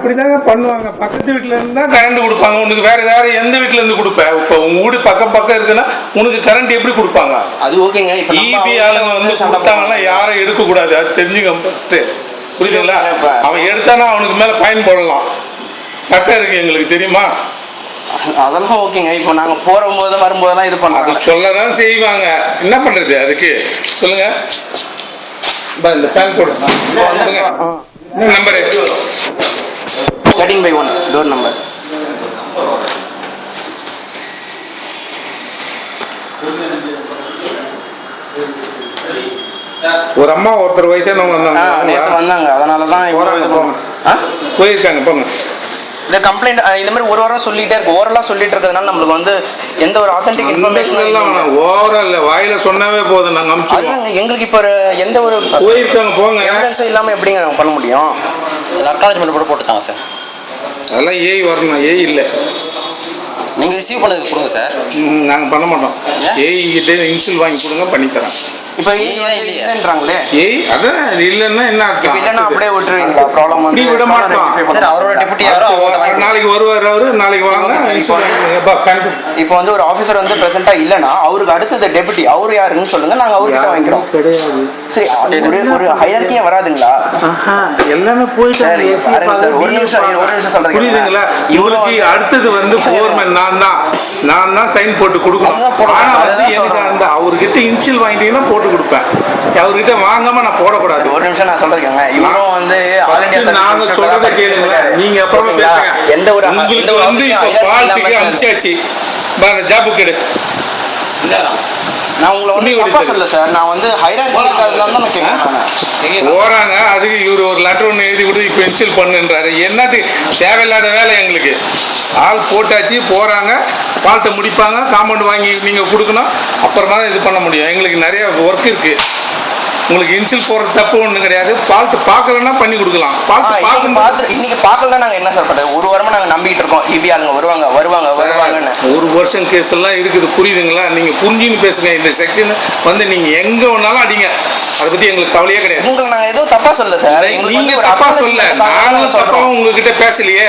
அப்படிதாங்க பண்ணுவாங்க. பக்கத்து வீட்டுல இருந்தா கரண்ட் கொடுப்பாங்க. உனக்கு வேற எந்த வீட்டுல இருந்து கொடுப்பேன்? இப்ப உங்க வீடு பக்கம் இருக்குன்னா உனக்கு கரண்ட் எப்படி கொடுப்பாங்க? அது ஓகேங்க. இப்ப ஈபி ஆளுங்க வந்து கொடுத்தாங்கன்னா யாரும் எடுக்க கூடாது. அது தெரிஞ்சுங்க ஃபர்ஸ்ட். புரியுதுங்களா? அவன் எடுத்தானா அவனுக்கு மேல ஃபைன் போடலாம். சட்டம் இருக்கு, எங்களுக்கு தெரியுமா? அதெல்லாம் ஓகேங்க. இப்போ நாங்க போகும்போது வரும்போதெல்லாம் இது பண்ணாங்க, சொல்லதான் செய்வாங்க. என்ன பண்றது அதுக்கு சொல்லுங்க. இந்த ஃபேன் போடுங்க. Number 13/1 door number. ஒரு அம்மா ஒருத்தர் வயசானவங்க வந்தாங்க. நேற்று வந்தாங்க. அதனாலதான் போயிருக்காங்க. போங்க. இந்த கம்ப்ளைண்ட் இந்த மாதிரி ஒரு வாரம் சொல்லிட்டே இருக்கு. ஓரலா சொல்லிட்டு இருக்கிறதுனால நம்மளுக்கு வந்து எந்த ஒரு ஆத்தென்டிக் இன்ஃபர்மேஷன் ஓவரால் வாயில சொன்னாவே போதும். நாங்க அனுப்பிச்சுடுவோம். எங்களுக்கு இப்போ எந்த ஒரு போயிருக்காங்க போங்க எவிடன்ஸும் இல்லாம எப்படிங்க நம்ம பண்ண முடியும்? அக்னாலஜ்மெண்ட் கூட போட்டுட்டாங்க சார். அதெல்லாம் ஏஐ வரணும். ஏஐ இல்லை. நீங்க ரிசீவ் பண்ணது கொடுங்க சார். நாங்க பண்ண மாட்டோம். ஏஐ கிட்ட இன்சூல் வாங்கி கொடுங்க, பண்ணித்தரேன். இப்போ இல்லைன்றாங்களே. அதான் இல்லைன்னா என்ன அர்த்தம்? இல்லைன்னா அப்படியே விட்டுருவீங்களா? ப்ராப்ளம் வந்து விட மாட்டோம் சார். அவரோட டெபுட்டி யாரோ நாளைக்கு வருவார். அவரு நாளைக்கு வாங்க. இப்போ வந்து ஒரு ஆஃபீஸர் வந்து பிரசென்ட்டா இல்லைன்னா அவருக்கு அடுத்தது டெபுட்டி அவரு யாருன்னு சொல்லுங்க, நாங்க அவர்கிட்ட வாங்கிக்கிறோம். கிடையாது. சரி, ஒரு ஹையர்கியே வராதுங்களா? எல்லாமே போயிட்டு ஒரு நிமிஷம் சொல்றேன். புரியுதுங்களா? இவருக்கு அடுத்தது வந்து ஃபோர்மேன் நான் தான் சைன் போட்டு கொடுக்கணும். ஆனா வந்து எனக்கு அவர்கிட்ட இன்சியல் வாங்கிட்டீங்கன்னா போட்டு கொடுப்பேன். அவர்கிட்ட வாங்காம நான் போடக்கூடாது. ஒரு நிமிஷம் நான் சொல்றேங்க. இவரும் வந்து நாங்க சொல்றத கேளுங்களேன். நீங்க அப்புறமா பேசுங்க. எந்த ஒரு உங்களுக்கு வந்து இப்ப பால்ட்டுக்கு அனுப்பிச்சாச்சு. ஜாபு கேடு. நான் உங்களை வந்து தப்பா சொல்ல சார். நான் வந்து ஹைரார்கி இருக்கிறதுனால தான் நான் கேட்கிறேன். போறாங்க. அதுக்கு இவரு ஒரு லெட்டர் ஒன்று எழுதி கொடுத்து இப்போ இன்சியல் பண்ணுன்றாரு. என்னத்துக்கு தேவையில்லாத வேலை எங்களுக்கு. ஆள் போட்டாச்சு, போறாங்க, பால்ட்டை முடிப்பாங்க, காம்பவுண்ட் வாங்கி நீங்க கொடுக்கணும். அப்புறமா தான் இது பண்ண முடியும். எங்களுக்கு நிறைய ஒர்க் இருக்கு. உங்களுக்கு இன்சில் போறது தப்பு ஒன்றும் கிடையாது. பால்ட்டு பார்க்கலன்னா பண்ணி கொடுக்கலாம். இன்னைக்கு பார்க்கல நாங்கள் என்ன சார் பண்ணுறது? ஒரு வாரமா நாங்கள் நம்பிக்கிட்டு இருக்கோம். இபி ஆளுங்க வருவாங்கன்னு. ஒரு வருஷம் கேஸ் எல்லாம் இருக்குது. புரியுதுங்களா? நீங்க புரிஞ்சுன்னு பேசுங்க. இந்த செக்ஷன் வந்து நீங்க எங்க வேணாலும் அடிங்க. அதை பத்தி எங்களுக்கு கவலையே கிடையாது. உங்களுக்கு நாங்கள் எதுவும் தப்பா சொல்ல சார். நீங்க தப்பா சொல்ல, நாங்களும் தப்பா உங்ககிட்ட பேசலையே.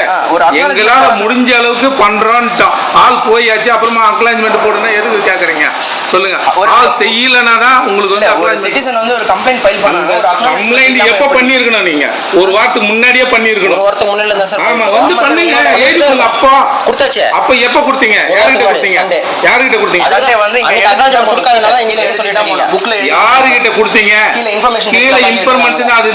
எங்களால முடிஞ்ச அளவுக்கு பண்றோம்ட்டோம். ஆள் போயாச்சு, அப்புறமா அக்னாலஜ்மெண்ட் போடுனா எதுக்கு கேட்குறீங்க சொல்லுங்க. ஆள் செய்யலன்னா தான் உங்களுக்கு வந்து சிட்டிசன் வந்து ஒரு கம்ப்ளைண்ட் ஃபைல் பண்ணாங்க. ஒரு கம்ப்ளைண்ட் எப்ப பண்ணிருக்கணும்? நீங்க ஒரு வாரத்துக்கு முன்னாடியே பண்ணிருக்கணும். ஒரு வாரத்துக்கு முன்னாடி தான் சார். ஆமா, வந்து பண்ணுங்க. எழுதிங்க. அப்போ கொடுத்தாச்சு. அப்ப எப்ப கொடுத்தீங்க? யார்கிட்ட கொடுத்தீங்க? யார்கிட்ட கொடுத்தீங்க? அதே வந்து இங்க அக்னாலஜ்மெண்ட் கொடுக்காதனால இங்க சொல்லிட்டாங்க. புக்ல யார்கிட்ட கொடுத்தீங்க? கீழ இன்ஃபர்மேஷன் அது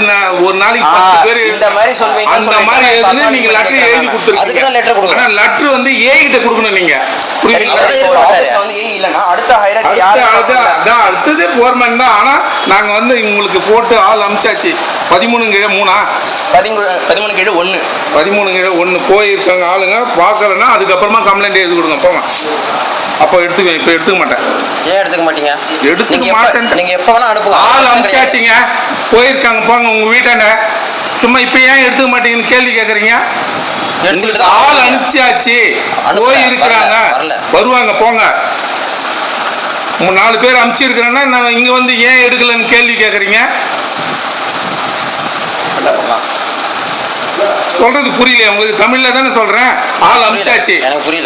ஒரு நாளைக்கு 10 பேர் இந்த மாதிரி சொல்வீங்க. அந்த மாதிரி எழுதுனா நீங்க லெட்டர் எழுதி கொடுத்துருங்க. அதுக்கு தான் லெட்டர் கொடுக்கணும். ஆனா லெட்டர் வந்து ஏ கிட்ட கொடுக்கணும் நீங்க. புரியுதுங்களா? ஒரு ஆபீஸ்ல வந்து ஏ இல்லனா அடுத்த ஹையரார்கி யாரு? அடுத்தது ஃபோர்மேன் தான். ஆனா நாங்க வந்து உங்களுக்கு போட்டு ஆள் அனுப்பிச்சாச்சு. 13/3 13/1 13/1 போயிருக்காங்க ஆளுங்க. பார்க்கலன்னா அதுக்கப்புறமா கம்ப்ளைண்ட் எழுதி கொடுங்க. போங்க. அப்போ எடுத்துக்குவேன். இப்போ எடுத்துக்க மாட்டேன். ஏன் எடுத்துக்க மாட்டீங்க? எடுத்துக்க மாட்டேன். நீங்க எப்போ வேணா அனுப்புங்க. ஆள் அனுப்பிச்சாச்சுங்க. போயிருக்காங்க. போங்க உங்க வீட்டாண்ட. சும்மா இப்போ ஏன் எடுத்துக்க மாட்டீங்கன்னு கேள்வி கேட்குறீங்க. ஆள் அனுப்பிச்சாச்சு, போயிருக்கிறாங்க, வருவாங்க. போங்க. 4 பேர் அனுப்பிச்சிருக்கிறேன்னா நான் இங்க வந்து ஏன் எடுக்கலன்னு கேள்வி கேட்குறீங்க. சொல்றது புரியல உங்களுக்கு? தமிழ்ல தானே சொல்றேன். ஆள் அனுப்பிச்சாச்சு,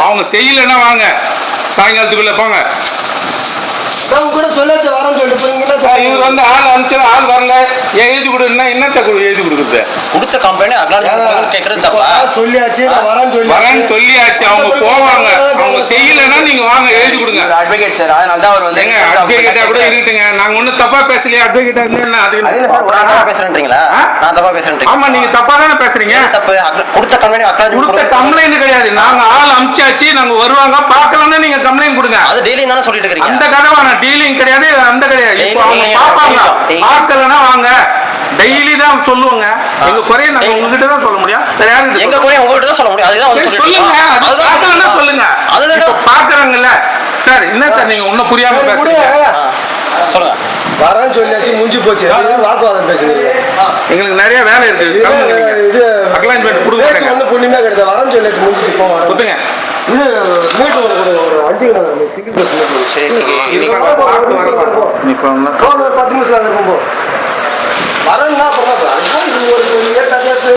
அவங்க செய்யலன்னா வாங்க, சாயங்காலத்துக்குள்ள போங்க. கூட சொல்லாச்சு வரோம் சொல்லிட்டு இவர் வந்து ஆள் அனுப்பிச்சு ஆள் வரல, ஏன் எழுதி கொடுன்னா என்னத்த எழுதி கொடுக்குறது? கொடுத்த கம்பெனி கேட்கறது தப்பா? சொல்லியாச்சு வரேன்னு சொல்லியாச்சு. அவங்க போவாங்க. அவங்க செய்யலன்னா நீங்க வாங்க எழுதி கொடுங்க. அட்வொகேட் சார், அதனால தான் அவர் வந்து அட்வொகேட்டா கூட இருக்கட்டுங்க. நாங்க ஒன்னும் தப்பா பேசலையே. அட்வொகேட்டா இருந்தா அது தப்பா பேசுறீங்களா? நான் தப்பா பேசுறேன். ஆமா, நீங்க தப்பா தானே பேசுறீங்க. தப்பு. கொடுத்த கம்பெனி கொடுத்த கம்ப்ளைண்ட் கிடையாது. நாங்க ஆள் அனுப்பிச்சாச்சு, நாங்க வருவாங்க, பார்க்கலன்னா நீங்க கம்ப்ளைண்ட் கொடுங்க. அது டெய்லி தானே சொல்லிட்டு இருக்கீங்க. அந்த கதை வேணாம். டீலிங் கிடையாது, அந்த கிடையாது. இப்போ அவங்க பார்ப்பாங்க, பார்க்கலன்னா வாங்க. டெய்லி தான் சொல்லுவாங்க. எங்க குறைய நாங்க உங்ககிட்ட தான் சொல்ல முடியும். எங்க குறைய உங்ககிட்ட தான் சொல்ல முடியும். அதுதான் சொல்லுங்க. அது பார்க்கலன்னா சொல்லுங்க. அது பார்க்கறாங்கல்ல சார். என்ன சார் நீங்க ஒன்னும் புரியாம பேசுறீங்க. சொல்லுங்க. வரேன்னு சொல்லியாச்சு, முடிஞ்சு போச்சு. வாக்குவாதம் பேசுறீங்க. எங்களுக்கு நிறைய வேலை இருக்கு. இது அக்னாலஜ்மெண்ட் கொடுங்க. ஒண்ணு புண்ணியமா கிடையாது. வரேன்னு சொல்லியாச்சு, முடிஞ்சிச்சு. போவாங்க. கொடுங்க. இது மீட் ஒரு 5 கிலோ சிங்கிள் பஸ் மீட். சரி, நீ 10 நிமிஷம் இருக்கும். வரேன்னா அப்புறம் இது ஒரு